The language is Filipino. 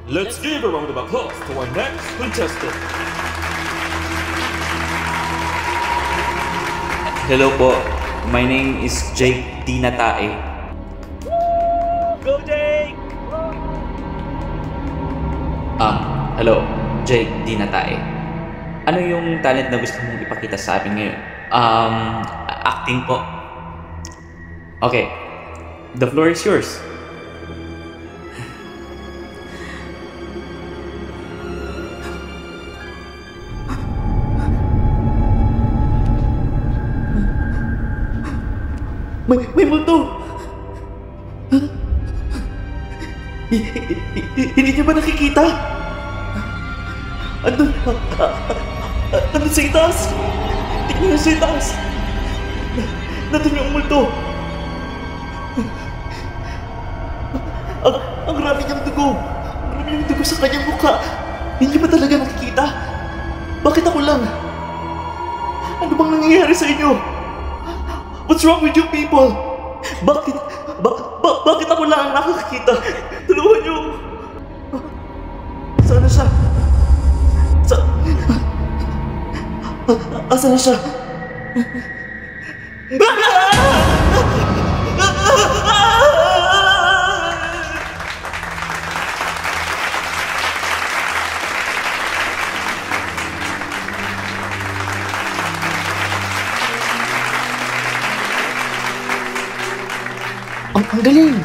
Let's give a round of applause to our next contestant. Hello po, my name is Jake Dinatae. Go Jake! Hello, Jake Dinatae. Ano yung talent na gusto mong ipakita sa amin ngayon? Acting po. Okay, the floor is yours. May multo! Hindi niyo ba nakikita? Andun sa itaas! Tingnan sa itaas! Nandun yung multo! Ang rami niyang dugo! Ang rami niyang dugo sa kanyang mukha! Hindi niyo ba talaga nakikita? Bakit ako lang? Ano bang nangyayari sa inyo? What's wrong with you people? Bakit ako lang ang nakakita? Tulungan niyo! Sana siya? Asa na siya? Ang galing!